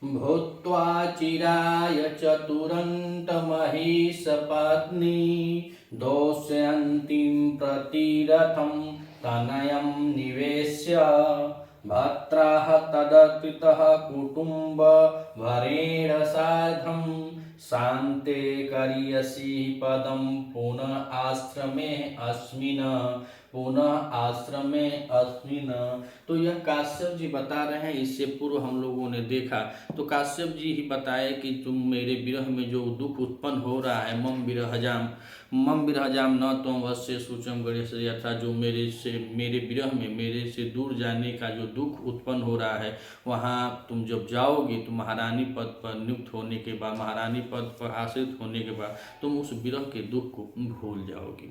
भूत्वा चिराय चतुरन्तमहिषपत्नी दोष्यन्तीं प्रतिरथं तनयं निवेश्य भर्त्रः तदकृतः कुटुम्बभरेण सार्धं शान्ते करिष्यसि पदं पुनः आश्रमे अस्मिन् तो यह काश्यप जी बता रहे हैं। इससे पूर्व हम लोगों ने देखा तो काश्यप जी ही बताए कि तुम मेरे विरह में जो दुख उत्पन्न हो रहा है, मम विरहजाम न त्वं वश्य शुचम गणेश, अर्थात जो मेरे विरह में मेरे से दूर जाने का जो दुख उत्पन्न हो रहा है, वहाँ तुम जब जाओगे तो महारानी पद पर नियुक्त होने के बाद, महारानी पद पर आश्रित होने के बाद तुम उस विरह के दुख को भूल जाओगे।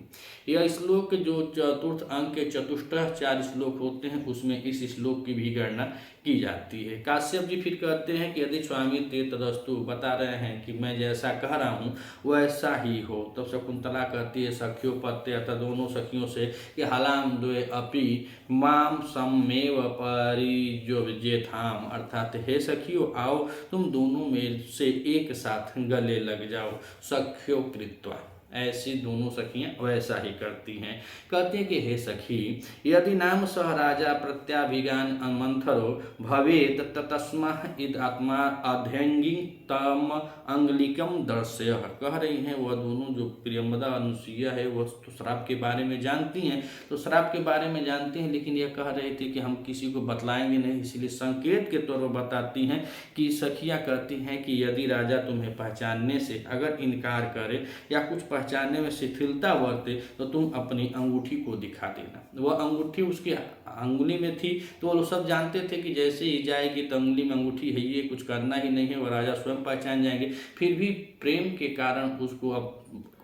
यह श्लोक जो चतुर्थ अंक के चतुष्टय 4 श्लोक होते हैं, उसमें इस श्लोक की भी गणना की जाती है। काश्यप जी फिर कहते हैं कि यदि स्वामी ते तदस्तु, बता रहे हैं कि मैं जैसा कह रहा हूँ वैसा ही हो। तब शकुंतला कहती है सखियों पत्ते, अर्थात दोनों सखियों से, कि हलाम द्वे अपि माम सम्मेव परिजोजेथाम, अर्थात हे सखियों आओ तुम दोनों में से एक साथ गले लग जाओ। सख्यो कृत्वा, ऐसी दोनों सखियां वैसा ही करती हैं। कहते हैं कि हे सखी यदि नाम सह राजा प्रत्याभिगान मंथरो भवेत तस्मः इद आत्मा अध्यंगी तम अंगलिकम दर्शय। कह रही हैं वह दोनों जो प्रियंवदा अनुसुईया है वह तो श्राप के बारे में जानती हैं, तो श्राप के बारे में जानती हैं, लेकिन यह कह रही थी कि हम किसी को बतलाएंगे नहीं, इसलिए संकेत के तौर पर बताती हैं कि सखियां कहती हैं कि यदि राजा तुम्हें पहचानने से अगर इनकार करे या कुछ पहचानने में शिथिलता बरते तो तुम अपनी अंगूठी को दिखा देना। वह अंगूठी उसकी अंगुली में थी, तो वो सब जानते थे कि जैसे ही जाएगी तो अंगुली में अंगूठी है, ये कुछ करना ही नहीं है, वह राजा स्वयं पहचान जाएंगे। फिर भी प्रेम के कारण उसको अब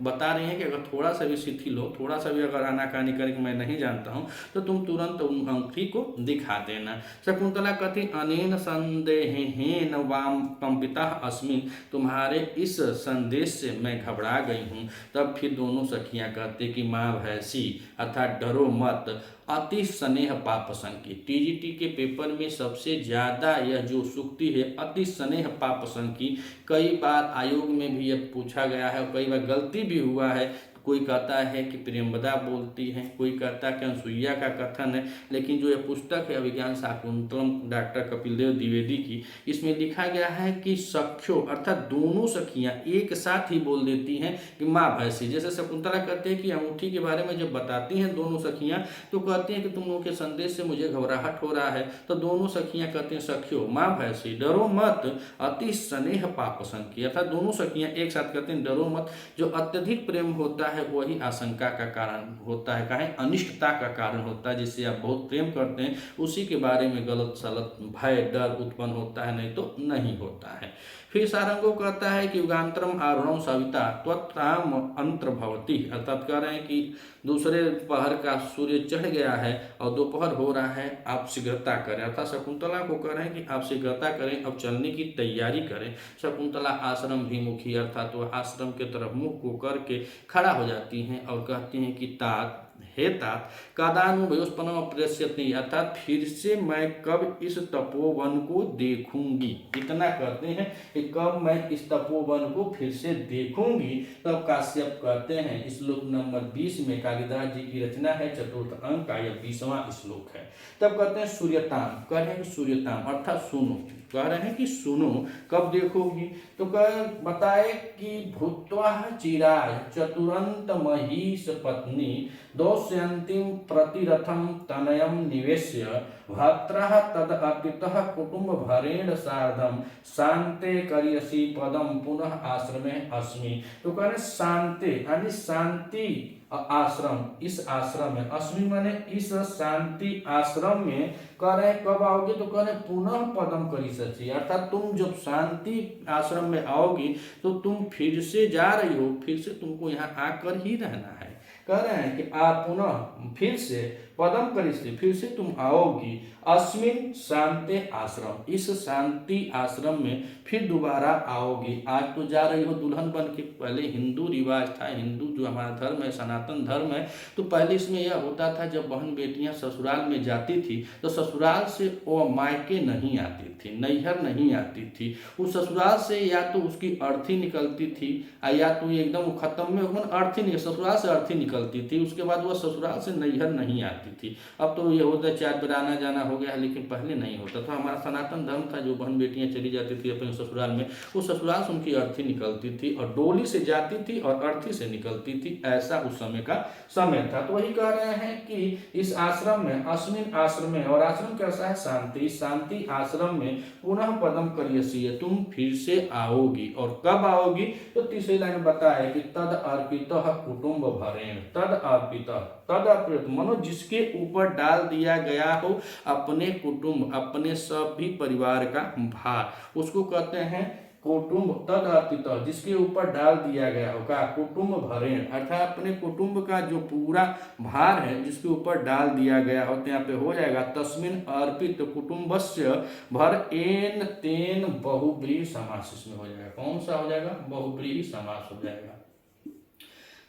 बता रहे हैं कि अगर थोड़ा सा भी शिथिल हो, थोड़ा सा भी अगर आनाकानी करे कि मैं नहीं जानता हूँ, तो तुम तुरंत उन अंगूठी को दिखा देना। शकुंतला कहती अनेन संदेहेन वाम कंपिता अस्मिन, तुम्हारे इस संदेश से मैं घबरा गई हूँ। तब फिर दोनों सखियाँ कहते कि माँ भैंसी, अर्थात डरो मत, अति स्नेह पाप संकी। टीजीटी के पेपर में सबसे ज़्यादा यह जो सूक्ति है अति स्नेह पाप संकी, कई बार आयोग में भी यह पूछा गया है और कई बार गलती भी हुआ है। कोई कहता है कि प्रियंवदा बोलती हैं, कोई कहता है कि अनुसुईया का कथन है, लेकिन जो यह पुस्तक है अभिज्ञान शाकुंतलम डॉक्टर कपिल देव द्विवेदी की, इसमें लिखा गया है कि सख्यो अर्थात दोनों सखियां एक साथ ही बोल देती हैं कि माँ भैंसी। जैसे शकुंतला कहते हैं कि अंगूठी के बारे में जब बताती हैं दोनों सखियां तो कहती हैं कि तुम लोगों के संदेश से मुझे घबराहट हो रहा है, तो दोनों सखियां कहती हैं सख्यो माँ भैंसी डरो मत अति स्नेह पाप संकी, अर्थात दोनों सखियां एक साथ कहते हैं डरो मत। जो अत्यधिक प्रेम होता है वही आशंका का कारण होता है, कहें अनिष्टता का कारण होता है। जिससे आप बहुत प्रेम करते हैं उसी के बारे में गलत सलत भय डर उत्पन्न होता है, नहीं तो नहीं होता है। फिर सारंगो कहता है कि युगांतरम आरूढ़ सविता त्वत्ताम अंतर्भवती, अर्थात कह रहे हैं कि दूसरे पहर का सूर्य चढ़ गया है और दोपहर हो रहा है, आप शीघ्रता करें। अर्थात शकुंतला को कह रहे हैं कि आप शीघ्रता करें, अब चलने की तैयारी करें। शकुंतला आश्रम भिमुखी, अर्थात वह आश्रम के तरफ मुख को करके खड़ा हो जाती हैं और कहती हैं कि तात हे तात कादानुभयोस्पनम प्रेष्यति, अर्थात फिर से मैं कब इस तपोवन को देखूंगी। इतना कहते हैं कि कब मैं इस तपोवन को फिर से देखूंगी। तब काश्यप कहते हैं, श्लोक नंबर 20 में कालिदास जी की रचना है, चतुर्थ अंक का यह 20वां श्लोक है। तब कहते हैं सूर्यताम, कह रहे हैं कि सूर्यताम अर्थात सुनो, कह रहे हैं कि सुनो कब देखोगी, तो कह बताए कि भूत्वा चिराय चतुरंत महिष पत्नी दोष्यन्तीं प्रतिरथं तनयं निवेश्य भर्त्रः तद अर्पितः कुटुंब भरेण सार्धम शांते करिष्यसि पदम पुनः आश्रमे अस्मि। तो कह रहे शांति यानी शांति आश्रम, इस आश्रम में, अस्मि माने इस शांति आश्रम में, कह रहे कब आओगे, तो कह रहे पुनः पदम करिष्यसि, अर्थात तुम जब शांति आश्रम में आओगी तो तुम फिर से जा रही हो, फिर से तुमको यहाँ आकर ही रहना है। कह रहे हैं कि आप पुनः फिर से पदम करिष्ये, फिर से तुम आओगी, अस्मिन शांति आश्रम, इस शांति आश्रम में फिर दोबारा आओगी। आज तो जा रही हो दुल्हन बन के। पहले हिंदू रिवाज था, हिंदू जो हमारा धर्म है, सनातन धर्म है, तो पहले इसमें यह होता था जब बहन बेटियां ससुराल में जाती थी तो ससुराल से वो मायके नहीं आती थी, नैहर नहीं आती थी। उस ससुराल से या तो उसकी अर्थी निकलती थी या तो एकदम खत्म में अर्थी नहीं, ससुराल से अर्थी निकलती थी, उसके बाद वह ससुराल से नैहर नहीं आती थी। अब तो ये होता है 4 बार आना जाना हो गया है, लेकिन पहले नहीं होता था। हमारा सनातन धर्म था, जो बहन बेटियां चली जाती थी अपने ससुराल में, उस ससुराल से उनकी अर्थी निकलती थी और डोली से जाती थी और अर्थी से निकलती थी। ऐसा उस समय का समय था। तो वही कह रहे हैं कि इस आश्रम में, अस्मिन आश्रम में, और आश्रम कैसा है? शांति, शांति आश्रम में पुनः पदम करिष्ये, तुम फिर से आओगी। और कब आओगी? तो तीसरी लाइन बताए कि तद अर्पित कुटुंब भरेण, तद अर्पित, तद अर्पित मनो जिसके ऊपर डाल दिया गया हो अपने कुटुंब, अपने सभी परिवार का भार, उसको कहते हैं कुटुंब। तद अर्पित, जिसके ऊपर डाल दिया गया होगा, कुटुंब भरेण, अर्थात अपने कुटुंब का जो पूरा भार है जिसके ऊपर डाल दिया गया हो, तो यहाँ पे हो जाएगा तस्मिन अर्पित कुटुंबस्य भरेण तेन बहुब्रीहि समास, इसमें हो जाएगा। कौन सा हो जाएगा? बहुब्रीहि समास हो जाएगा।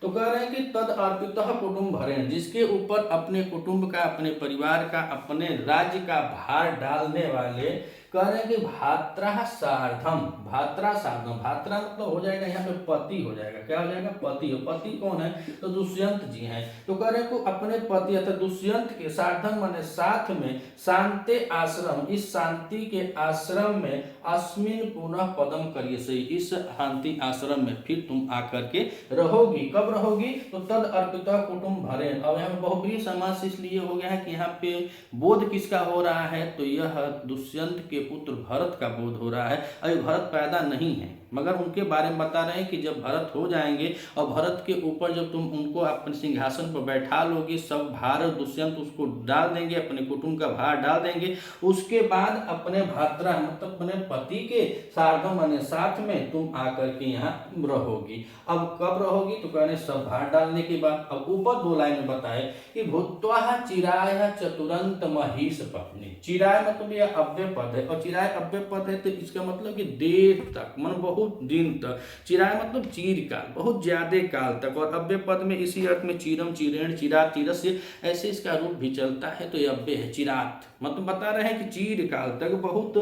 तो कह रहे हैं कि तद अर्पित कुटुंब भरेण, जिसके ऊपर अपने कुटुंब का, अपने परिवार का, अपने राज्य का भार डालने वाले, कह रहे हैं कि भात्रा सार्धम, भात्रा सार्धम, भात्रा मतलब हो जाएगा यहाँ पे पति हो जाएगा। क्या हो जाएगा? पति हो। पति कौन है? तो दुष्यंत जी हैं। तो कह रहे हैं कि अपने पति अर्थात दुष्यंत के सार्धम माने साथ में, शांति आश्रम, इस शांति के आश्रम में, अस्मिन पुनः पदम करिष्ये, इस शांति आश्रम में फिर तुम आकर के रहोगी। कब रहोगी? तो तद अर्पित कुटुंब भरेण। अब यहाँ पे बहुब्रीहि समास इसलिए हो गया है कि यहाँ पे बोध किसका हो रहा है? तो यह दुष्यंत के पुत्र भरत का बोध हो रहा है। अभी भरत पैदा नहीं है, मगर उनके बारे में बता रहे हैं कि जब भरत हो जाएंगे और भरत के ऊपर जब तुम उनको अपने सिंहासन पर बैठा लोगे, सब भार दुष्यंत उसको डाल देंगे, अपने कुटुंब का भार डाल देंगे, उसके बाद अपने भात्रा मतलब अपने पति के सार्धम माने साथ में तुम आकर के यहाँ रहोगी। अब कब रहोगी? तो कहने सब भार डालने के बाद। अब ऊपर 2 लाइन में बताए कि भूत्वा चिराय चतुरंत महिष पत्नी। चिराय मतलब यह अव्यय पद है, और चिराय अव्यय पद है तो इसका मतलब कि देर तक, मन बहुत दिन तक। चिराय मतलब चीरकाल, बहुत ज्यादा काल तक, और अव्यय पद में इसी अर्थ में चीरम, चिरेण, चिरात, चिरस्य ऐसे इसका रूप भी चलता है, तो ये अव्यय है। चिरात मतलब बता रहे हैं कि चीरकाल तक, बहुत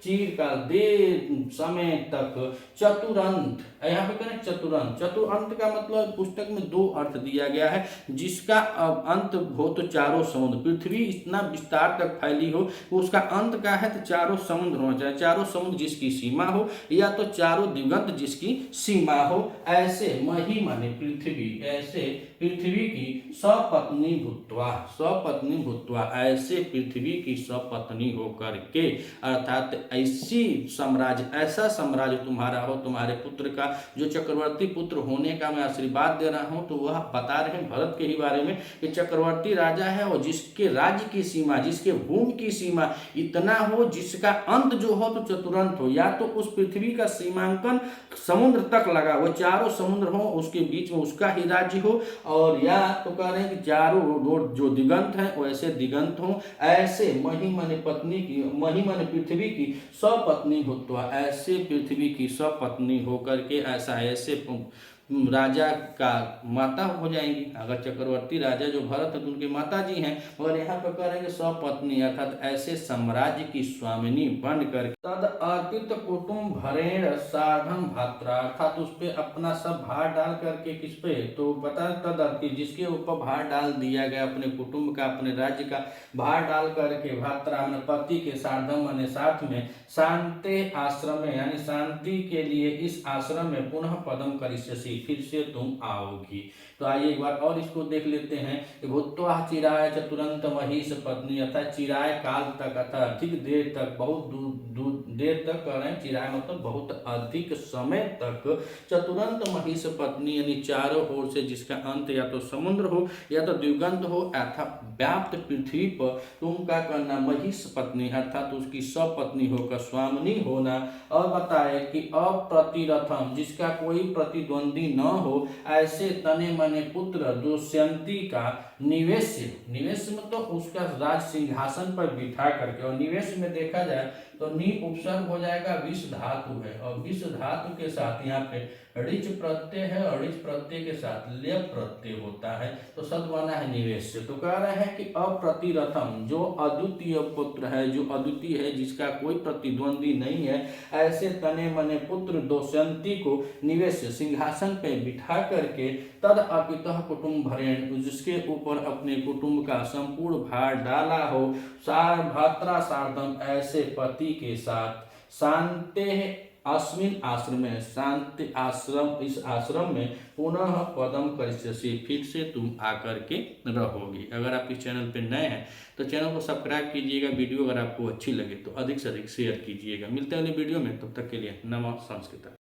चीरकाल, देर समय तक। चतुरंत, यहाँ पे करें चतुरंत। चतुरंत का मतलब पुस्तक में 2 अर्थ दिया गया है, जिसका अंत हो तो चारों समुद्र, पृथ्वी इतना विस्तार तक फैली हो, उसका अंत का है तो चारों समुद्र होना चाहिए। चारों समुद्र जिसकी सीमा हो, या तो चारों दिगंत जिसकी सीमा हो, ऐसे मही माने पृथ्वी, ऐसे पृथ्वी की सपत्नी भूत्वा, सपत्नी भूत्वा, ऐसे पृथ्वी की सपत्नी होकर के, अर्थात ऐसी साम्राज्य, ऐसा साम्राज्य तुम्हारा हो, तुम्हारे पुत्र का, जो चक्रवर्ती पुत्र होने का मैं आशीर्वाद दे रहा हूं। तो वह बता रहे हैं भरत के ही बारे में कि चक्रवर्ती राजा है, और जिसके राज्य की सीमा, जिसके भूमि की सीमा इतना हो, जिसका अंत जो हो तो चतुरंत हो, या तो उस पृथ्वी का सीमांकन समुद्र तक लगा, वो चारों समुद्र हो, उसके बीच में उसका ही राज्य हो, और या तो कह रहे हैं कि चारों जो दिगंत हैं वैसे दिगंत हो, ऐसे मही माने पत्नी की, मही माने पृथ्वी की सपत्नी भूत्वा, ऐसे पृथ्वी की सपत्नी होकर के, ऐसा ऐसे राजा का माता हो जाएंगी। अगर चक्रवर्ती राजा जो भरत है तो उनके माता जी हैं, और यहाँ पर कह रहे हैं सपत्नी अर्थात ऐसे साम्राज्य की स्वामिनी बनकर तद अर्पित कुटुंब भरेण सार्धम भात्रा, अर्थात उस पे अपना सब भार डाल करके, किस पे? तो बता तद अर्पित, जिसके ऊपर भार डाल दिया गया, अपने कुटुंब का, अपने राज्य का भार डाल करके, भात्रा माने पति के, सार्धम माने साथ में, शांति आश्रम में यानी शांति के लिए इस आश्रम में पुनः पदम करिष्यसि, फिर से तुम आओगी। तो आइए एक बार और इसको देख लेते हैं कि भूत्वा चिराय चतुरंत महिष पत्नी, अर्थात चिराय काल तक, अर्थात अधिक देर तक, बहुत देर तक कह रहे हैं। चिराय मतलब बहुत अधिक समय तक। चतुरंत महिष पत्नी यानी चारों ओर से जिसका अंत या तो समुद्र हो या तो दिगंत हो, अर्थात व्याप्त पृथ्वी पर तुम क्या करना? महिष पत्नी अर्थात उसकी सपत्नी होकर स्वामिनी होना। और बताए कि अप्रतिरथम, जिसका कोई प्रतिद्वंदी प्रतिद्वंदी न हो, ऐसे तने मने पुत्र दुष्यंती का निवेश मतलब उसका राज सिंहासन पर बिठा करके, और निवेश में देखा जाए तो नी उपसर्ग हो जाएगा, विष धातु है, और विष धातु के साथ यहाँ पे ऋच प्रत्यय है, और ऋच प्रत्यय के साथ लेप प्रत्यय होता है, तो सद बना है निवेश से। तो कह रहे हैं कि अप्रतिरथम, जो अद्वितीय पुत्र है, जो अद्वितीय है, जिसका कोई प्रतिद्वंदी नहीं है, ऐसे तने मने पुत्र दुष्यंती को निवेश सिंहासन पे बिठा करके तद अपितः कुटुंब भरेण, जिसके ऊपर अपने कुटुंब का संपूर्ण भार डाला हो, सार भात्रा सार्धम, ऐसे पति के साथ, शांते अस्मिन आश्रम में, शांति आश्रम, इस आश्रम में पुनः पदम करिष्यसि, फिर से तुम आकर के रहोगी। अगर आप इस चैनल पे नए हैं तो चैनल को सब्सक्राइब कीजिएगा। वीडियो अगर आपको अच्छी लगे तो अधिक से अधिक शेयर कीजिएगा। मिलते हैं अगले वीडियो में, तब तक के लिए नमः संस्कृत।